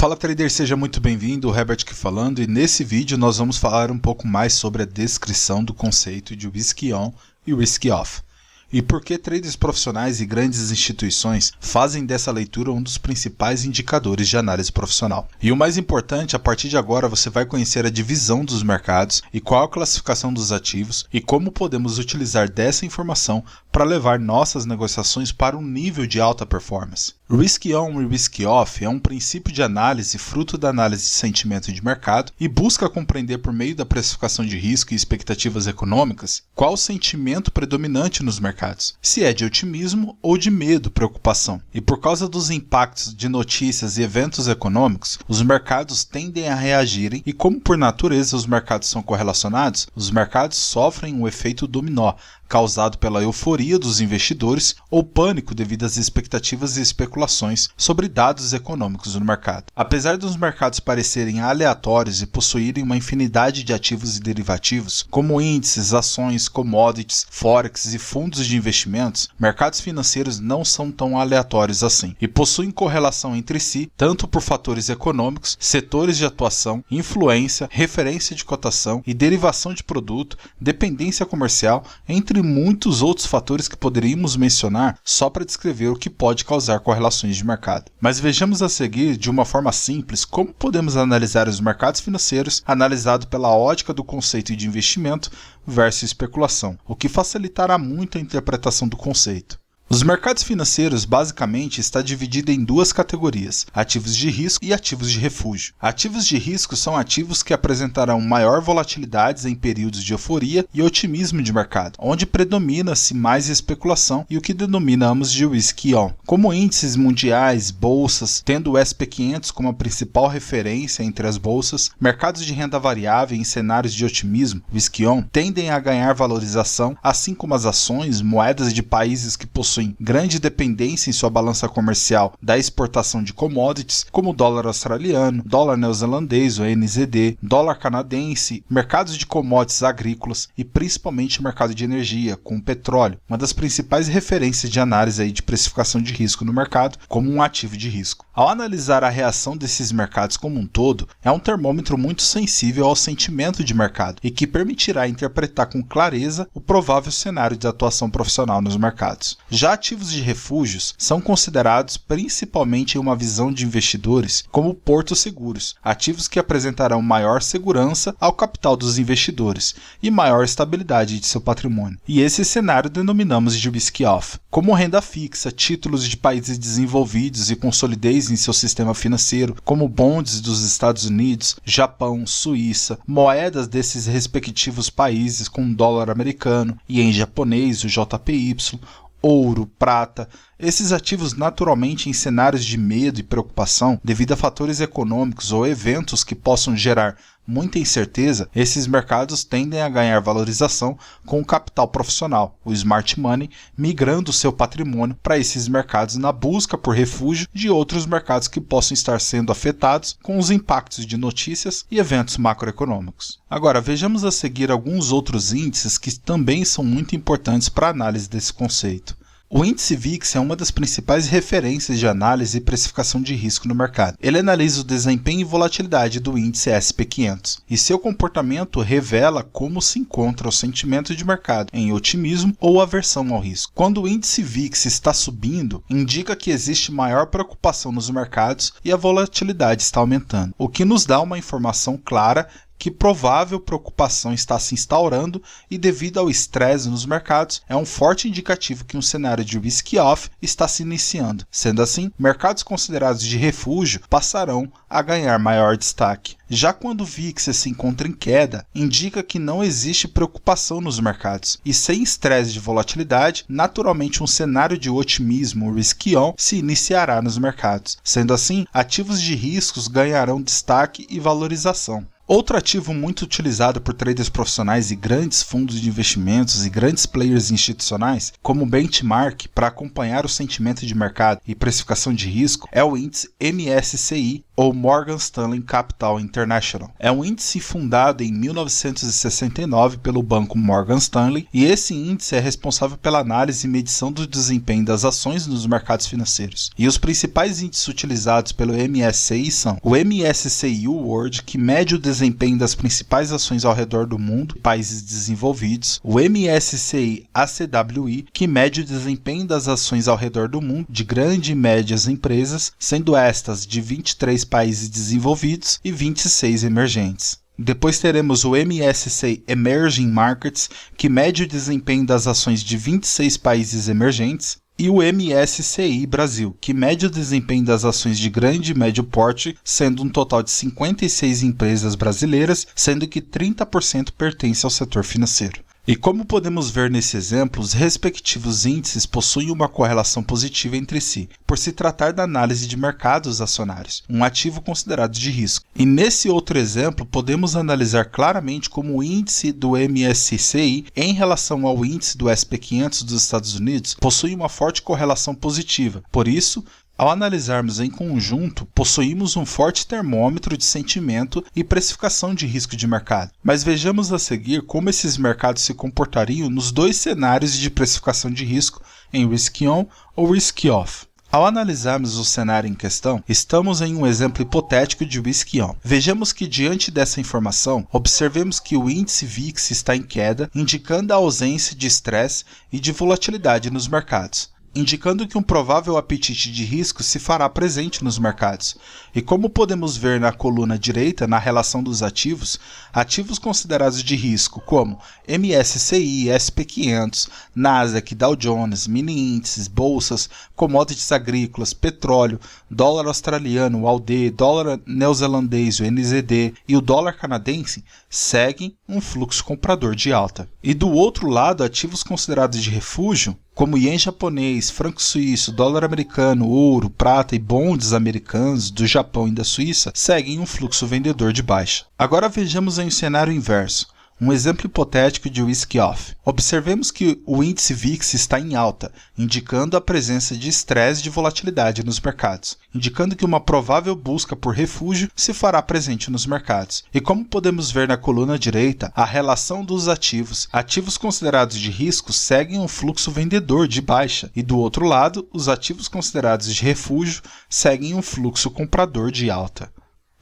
Fala trader, seja muito bem-vindo, o Herbert aqui falando, e nesse vídeo nós vamos falar um pouco mais sobre a descrição do conceito de Risk On e Risk Off. E por que traders profissionais e grandes instituições fazem dessa leitura um dos principais indicadores de análise profissional. E o mais importante, a partir de agora você vai conhecer a divisão dos mercados e qual a classificação dos ativos e como podemos utilizar dessa informação para levar nossas negociações para um nível de alta performance. Risk On e Risk Off é um princípio de análise fruto da análise de sentimento de mercado e busca compreender por meio da precificação de risco e expectativas econômicas qual o sentimento predominante nos mercados, se é de otimismo ou de medo, preocupação. E por causa dos impactos de notícias e eventos econômicos, os mercados tendem a reagirem e como por natureza os mercados são correlacionados, os mercados sofrem um efeito dominó, causado pela euforia dos investidores ou pânico devido às expectativas e especulações sobre dados econômicos no mercado. Apesar dos mercados parecerem aleatórios e possuírem uma infinidade de ativos e derivativos, como índices, ações, commodities, forex e fundos de investimentos, mercados financeiros não são tão aleatórios assim e possuem correlação entre si tanto por fatores econômicos, setores de atuação, influência, referência de cotação e derivação de produto, dependência comercial, entre muitos outros fatores que poderíamos mencionar só para descrever o que pode causar correlações de mercado. Mas vejamos a seguir, de uma forma simples, como podemos analisar os mercados financeiros analisado pela ótica do conceito de investimento versus especulação, o que facilitará muito a interpretação do conceito. Os mercados financeiros basicamente está dividido em duas categorias, ativos de risco e ativos de refúgio. Ativos de risco são ativos que apresentarão maior volatilidades em períodos de euforia e otimismo de mercado, onde predomina-se mais especulação e o que denominamos de Risk On. Como índices mundiais, bolsas, tendo o S&P 500 como a principal referência entre as bolsas, mercados de renda variável em cenários de otimismo, Risk On, tendem a ganhar valorização, assim como as ações, moedas de países que possuem grande dependência em sua balança comercial da exportação de commodities, como o dólar australiano, dólar neozelandês, o NZD, dólar canadense, mercados de commodities agrícolas e principalmente o mercado de energia, com o petróleo, uma das principais referências de análise de precificação de risco no mercado como um ativo de risco. Ao analisar a reação desses mercados como um todo, é um termômetro muito sensível ao sentimento de mercado e que permitirá interpretar com clareza o provável cenário de atuação profissional nos mercados. Já ativos de refúgios são considerados principalmente em uma visão de investidores como portos seguros, ativos que apresentarão maior segurança ao capital dos investidores e maior estabilidade de seu patrimônio. E esse cenário denominamos de Risk Off, como renda fixa, títulos de países desenvolvidos e com solidez em seu sistema financeiro, como bonds dos Estados Unidos, Japão, Suíça, moedas desses respectivos países com dólar americano, ien japonês, o JPY, ouro, prata. Esses ativos naturalmente em cenários de medo e preocupação devido a fatores econômicos ou eventos que possam gerar muita incerteza, esses mercados tendem a ganhar valorização com o capital profissional, o smart money, migrando seu patrimônio para esses mercados na busca por refúgio de outros mercados que possam estar sendo afetados com os impactos de notícias e eventos macroeconômicos. Agora, vejamos a seguir alguns outros índices que também são muito importantes para a análise desse conceito. O índice VIX é uma das principais referências de análise e precificação de risco no mercado. Ele analisa o desempenho e volatilidade do índice S&P 500 e seu comportamento revela como se encontra o sentimento de mercado em otimismo ou aversão ao risco. Quando o índice VIX está subindo, indica que existe maior preocupação nos mercados e a volatilidade está aumentando, o que nos dá uma informação clara que provável preocupação está se instaurando e devido ao estresse nos mercados, é um forte indicativo que um cenário de risk off está se iniciando. Sendo assim, mercados considerados de refúgio passarão a ganhar maior destaque. Já quando o VIX se encontra em queda, indica que não existe preocupação nos mercados e sem estresse de volatilidade, naturalmente um cenário de otimismo risk on se iniciará nos mercados. Sendo assim, ativos de riscos ganharão destaque e valorização. Outro ativo muito utilizado por traders profissionais e grandes fundos de investimentos e grandes players institucionais como benchmark para acompanhar o sentimento de mercado e precificação de risco é o índice MSCI ou Morgan Stanley Capital International. É um índice fundado em 1969 pelo banco Morgan Stanley e esse índice é responsável pela análise e medição do desempenho das ações nos mercados financeiros. E os principais índices utilizados pelo MSCI são o MSCI World, que mede o desempenho das principais ações ao redor do mundo, países desenvolvidos, o MSCI ACWI, que mede o desempenho das ações ao redor do mundo de grandes e médias empresas, sendo estas de 23 países desenvolvidos e 26 emergentes. Depois teremos o MSCI Emerging Markets, que mede o desempenho das ações de 26 países emergentes, e o MSCI Brasil, que mede o desempenho das ações de grande e médio porte, sendo um total de 56 empresas brasileiras, sendo que 30% pertence ao setor financeiro. E como podemos ver nesse exemplo, os respectivos índices possuem uma correlação positiva entre si, por se tratar da análise de mercados acionários, um ativo considerado de risco. E nesse outro exemplo, podemos analisar claramente como o índice do MSCI em relação ao índice do S&P 500 dos Estados Unidos possui uma forte correlação positiva. Por isso, ao analisarmos em conjunto, possuímos um forte termômetro de sentimento e precificação de risco de mercado. Mas vejamos a seguir como esses mercados se comportariam nos dois cenários de precificação de risco em Risk-On ou Risk-Off. Ao analisarmos o cenário em questão, estamos em um exemplo hipotético de Risk-On. Vejamos que diante dessa informação, observemos que o índice VIX está em queda, indicando a ausência de estresse e de volatilidade nos mercados, indicando que um provável apetite de risco se fará presente nos mercados. E como podemos ver na coluna direita, na relação dos ativos, ativos considerados de risco como MSCI, S&P 500, Nasdaq, Dow Jones, mini índices, bolsas, commodities agrícolas, petróleo, dólar australiano, o AUD, dólar neozelandês, o NZD e o dólar canadense seguem um fluxo comprador de alta. E do outro lado, ativos considerados de refúgio, como ien japonês, franco suíço, dólar americano, ouro, prata e bonds americanos do Japão e da Suíça, seguem um fluxo vendedor de baixa. Agora vejamos em um cenário inverso, um exemplo hipotético de Risk-Off. Observemos que o índice VIX está em alta, indicando a presença de estresse e de volatilidade nos mercados, indicando que uma provável busca por refúgio se fará presente nos mercados. E como podemos ver na coluna direita, a relação dos ativos considerados de risco seguem um fluxo vendedor de baixa, e do outro lado, os ativos considerados de refúgio seguem um fluxo comprador de alta.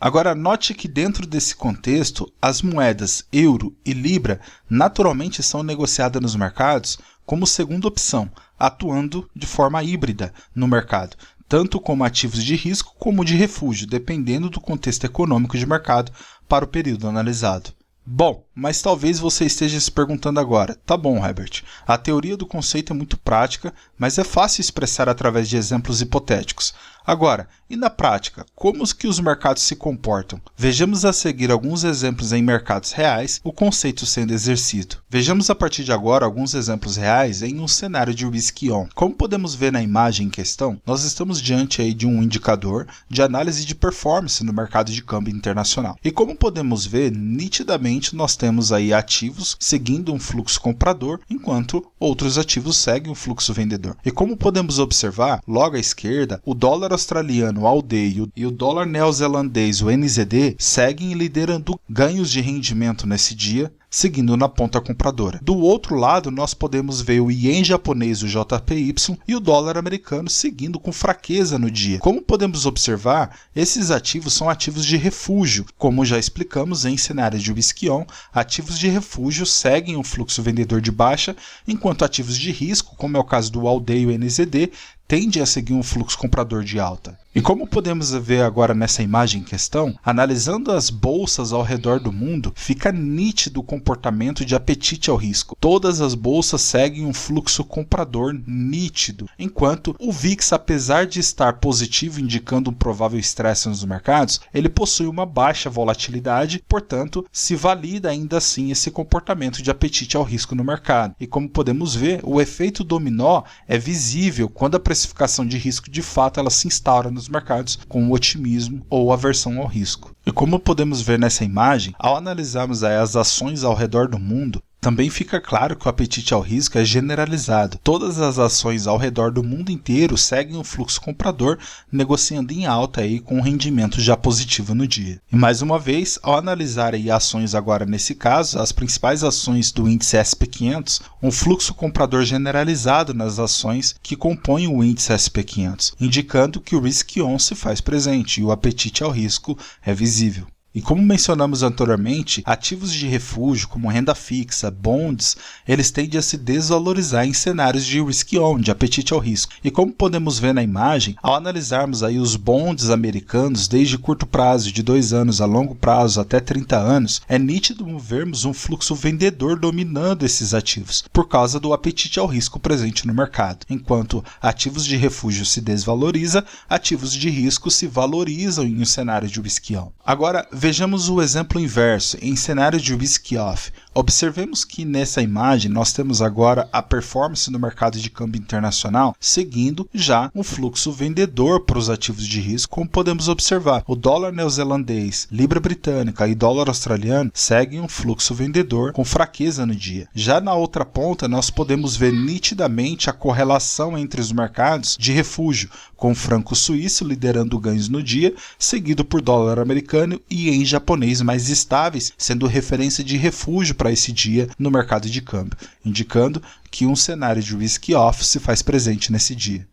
Agora, note que dentro desse contexto, as moedas euro e libra naturalmente são negociadas nos mercados como segunda opção, atuando de forma híbrida no mercado, tanto como ativos de risco como de refúgio, dependendo do contexto econômico de mercado para o período analisado. Bom, mas talvez você esteja se perguntando agora, tá bom, Herbert, a teoria do conceito é muito prática, mas é fácil expressar através de exemplos hipotéticos. Agora, e na prática, como que os mercados se comportam? Vejamos a seguir alguns exemplos em mercados reais, o conceito sendo exercido. Vejamos a partir de agora alguns exemplos reais em um cenário de Risk-On. Como podemos ver na imagem em questão, nós estamos diante aí de um indicador de análise de performance no mercado de câmbio internacional. E como podemos ver, nitidamente nós temos aí ativos seguindo um fluxo comprador, enquanto outros ativos seguem um fluxo vendedor. E como podemos observar, logo à esquerda, o dólar australiano, o AUD, e o dólar neozelandês, o NZD, seguem liderando ganhos de rendimento nesse dia, seguindo na ponta compradora. Do outro lado, nós podemos ver o ien japonês, o JPY, e o dólar americano seguindo com fraqueza no dia. Como podemos observar, esses ativos são ativos de refúgio. Como já explicamos em cenário de Risk-On, ativos de refúgio seguem um fluxo vendedor de baixa, enquanto ativos de risco, como é o caso do AUD e o NZD, tende a seguir um fluxo comprador de alta. E como podemos ver agora nessa imagem em questão, analisando as bolsas ao redor do mundo, fica nítido o comportamento de apetite ao risco. Todas as bolsas seguem um fluxo comprador nítido, enquanto o VIX, apesar de estar positivo, indicando um provável estresse nos mercados, ele possui uma baixa volatilidade, portanto, se valida ainda assim esse comportamento de apetite ao risco no mercado. E como podemos ver, o efeito dominó é visível quando a precificação de risco de fato ela se instaura nos mercados com o otimismo ou aversão ao risco. E como podemos ver nessa imagem, ao analisarmos as ações ao redor do mundo, Também fica claro que o apetite ao risco é generalizado. Todas as ações ao redor do mundo inteiro seguem o fluxo comprador, negociando em alta aí com um rendimento já positivo no dia. E mais uma vez, ao analisar aí ações agora nesse caso, as principais ações do índice SP500, um fluxo comprador generalizado nas ações que compõem o índice SP500, indicando que o risk-on se faz presente e o apetite ao risco é visível. E como mencionamos anteriormente, ativos de refúgio como renda fixa, bonds, eles tendem a se desvalorizar em cenários de risk-on, de apetite ao risco. E como podemos ver na imagem, ao analisarmos aí os bonds americanos desde curto prazo, de 2 anos a longo prazo até 30 anos, é nítido vermos um fluxo vendedor dominando esses ativos, por causa do apetite ao risco presente no mercado. Enquanto ativos de refúgio se desvalorizam, ativos de risco se valorizam em um cenário de risk-on. Agora, vejamos o exemplo inverso, em cenário de risk-off. Observemos que nessa imagem nós temos agora a performance no mercado de câmbio internacional seguindo já um fluxo vendedor para os ativos de risco, como podemos observar. O dólar neozelandês, libra britânica e dólar australiano seguem um fluxo vendedor com fraqueza no dia. Já na outra ponta nós podemos ver nitidamente a correlação entre os mercados de refúgio, com o franco suíço liderando ganhos no dia, seguido por dólar americano e ien japonês mais estáveis, sendo referência de refúgio para esse dia no mercado de câmbio, indicando que um cenário de risk-off se faz presente nesse dia.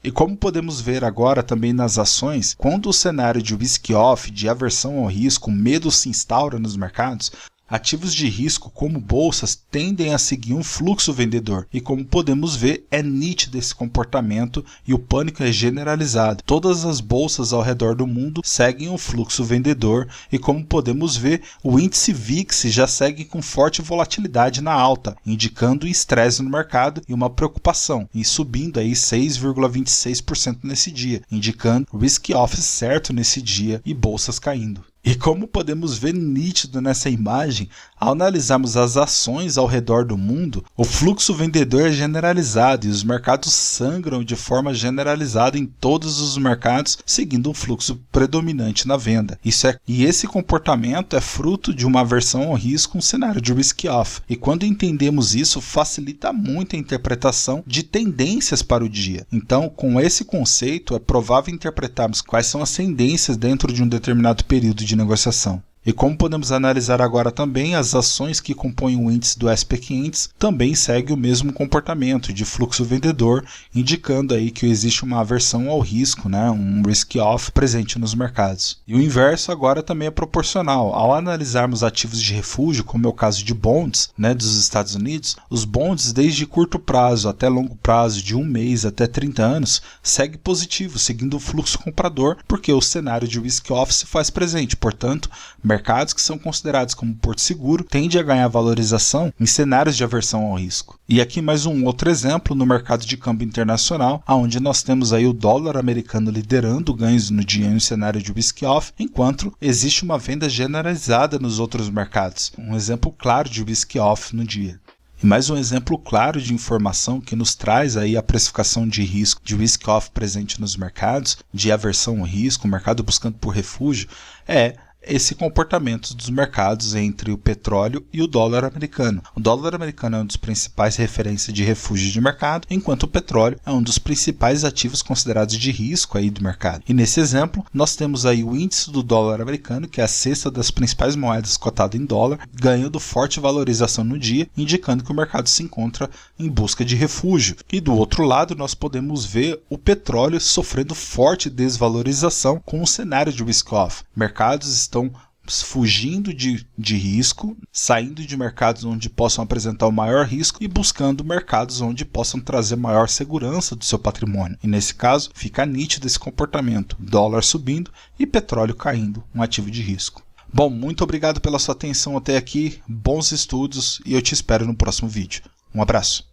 E como podemos ver agora também nas ações, quando o cenário de risk-off, de aversão ao risco, medo se instaura nos mercados, ativos de risco como bolsas tendem a seguir um fluxo vendedor e como podemos ver é nítido esse comportamento e o pânico é generalizado. Todas as bolsas ao redor do mundo seguem um fluxo vendedor e como podemos ver o índice VIX já segue com forte volatilidade na alta, indicando estresse no mercado e uma preocupação, e subindo aí 6,26% nesse dia, indicando risk-off certo nesse dia e bolsas caindo. E como podemos ver nítido nessa imagem, ao analisarmos as ações ao redor do mundo, o fluxo vendedor é generalizado e os mercados sangram de forma generalizada em todos os mercados, seguindo um fluxo predominante na venda. E esse comportamento é fruto de uma aversão ao risco, um cenário de risk-off. E quando entendemos isso, facilita muito a interpretação de tendências para o dia. Então, com esse conceito, é provável interpretarmos quais são as tendências dentro de um determinado período de negociação. E como podemos analisar agora também, as ações que compõem o índice do SP500 também seguem o mesmo comportamento de fluxo vendedor, indicando aí que existe uma aversão ao risco, um risk-off presente nos mercados. E o inverso agora também é proporcional. Ao analisarmos ativos de refúgio, como é o caso de bonds dos Estados Unidos, os bonds desde curto prazo até longo prazo, de 1 mês até 30 anos, segue positivo, seguindo o fluxo comprador, porque o cenário de risk-off se faz presente. Portanto, mercados que são considerados como porto seguro tendem a ganhar valorização em cenários de aversão ao risco. E aqui mais um outro exemplo no mercado de câmbio internacional, onde nós temos aí o dólar americano liderando ganhos no dia em um cenário de risk-off, enquanto existe uma venda generalizada nos outros mercados. Um exemplo claro de risk-off no dia. E mais um exemplo claro de informação que nos traz aí a precificação de risco, de risk-off presente nos mercados, de aversão ao risco, o mercado buscando por refúgio, é esse comportamento dos mercados entre o petróleo e o dólar americano. O dólar americano é um dos principais referências de refúgio de mercado, enquanto o petróleo é um dos principais ativos considerados de risco aí do mercado. E nesse exemplo, nós temos aí o índice do dólar americano, que é a cesta das principais moedas cotada em dólar, ganhando forte valorização no dia, indicando que o mercado se encontra em busca de refúgio. E do outro lado, nós podemos ver o petróleo sofrendo forte desvalorização com um cenário de risk-off. Mercados estão fugindo de risco, saindo de mercados onde possam apresentar o maior risco e buscando mercados onde possam trazer maior segurança do seu patrimônio. E nesse caso, fica nítido esse comportamento, dólar subindo e petróleo caindo, um ativo de risco. Bom, muito obrigado pela sua atenção até aqui, bons estudos e eu te espero no próximo vídeo. Um abraço.